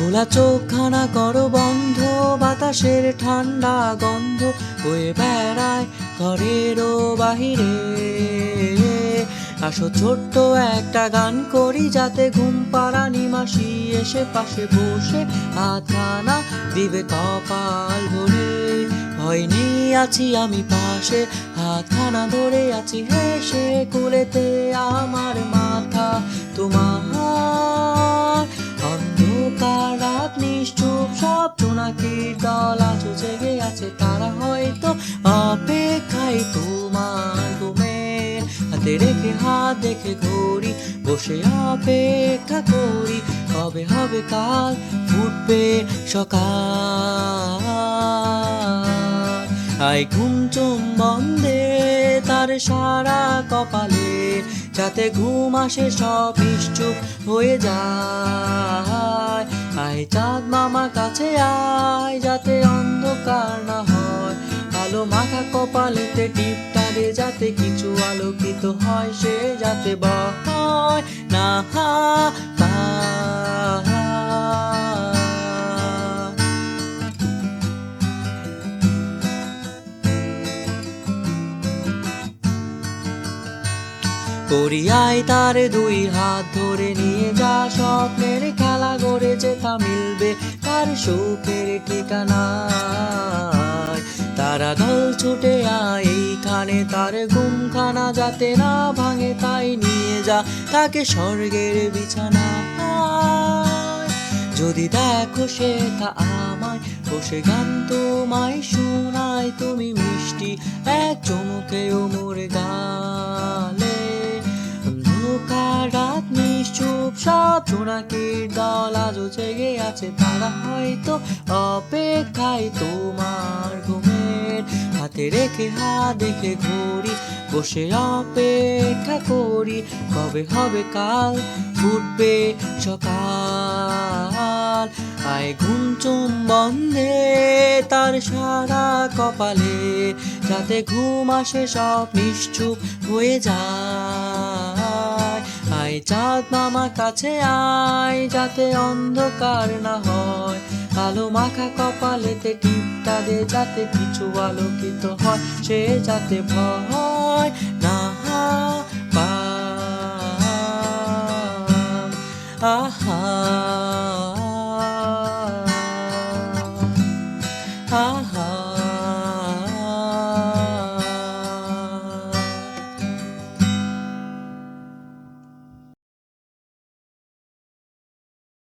খোলা চোখখানা করো বন্ধ, বাতাসের ঠান্ডা গন্ধ হয়ে বেড়ায় ঘরেরও বাহিরে। আসো ছোট্ট একটা গান করি, যাতে ঘুম পাড়া নিমাসি এসে পাশে বসে হাতখানা দিবে কপাল ভরে। ভয় নেই আছি আমি পাশে, হাতখানা ধরে আছি হেসে, কুলেতে আমার মাথা তোমার। অন্ধকার রাত নিশ্চুপ, সব জোনাকির দল আজও জেগে আছে, তারা হয়তো অপেক্ষায় তোমার ঘুমের। হাতে রেখে হাত দেখে ঘড়ি, বসে অপেক্ষা করি, কবে হবে কাল, ফুটবে সকাল। আয় ঘুম চুম বন্ধে তার সারা কপালে, যাতে ঘুম আসে সব নিশ্চুপ হয়ে যায়। আয় চাঁদ মামা কাছে আয়, যাতে অন্ধকার না হয়, আলো মাখা কপালেতে টিপটা দে, যাতে কিছু আলোকিত হয়, সে যাতে ভয় না পায়। করিয়াই তার দুই হাত ধরে নিয়ে যা, স্বপ্নের খেলা গড়ে যেটা মিলবে তার সুখের ঠিকানায়। তারা দল ছুটে আয় এইখানে, তার ঘুমখানা যাতে না ভাঙে, তাই নিয়ে যা তাকে স্বর্গের বিছানায়। যদি দেখো সে তা আমায় বসে গান তোমায় শোনায়, তুমি মিষ্টি এক চুমুকেও মোর গালে। অন্ধকার রাত নিশ্চুপ, সব জোনাকির দল আজও জেগে আছে, তারা হয়তো অপেক্ষায় তোমার ঘুমের। হাতে রেখে হাত দেখে ঘড়ি, বসে অপেক্ষা করি, কবে হবে কাল, ফুটবে সকাল। আয় ঘুম চুম বন্ধে তার সারা কপালে, যাতে ঘুম আসে সব নিশ্চুপ হয়ে যায়। আয় চাঁদ মামা কাছে আয়, যাতে অন্ধকার না হয়, আলো মাখা কপালেতে টিপটা দে, যাতে কিছু আলোকিত হয়, সে যাতে ভয় না পায়।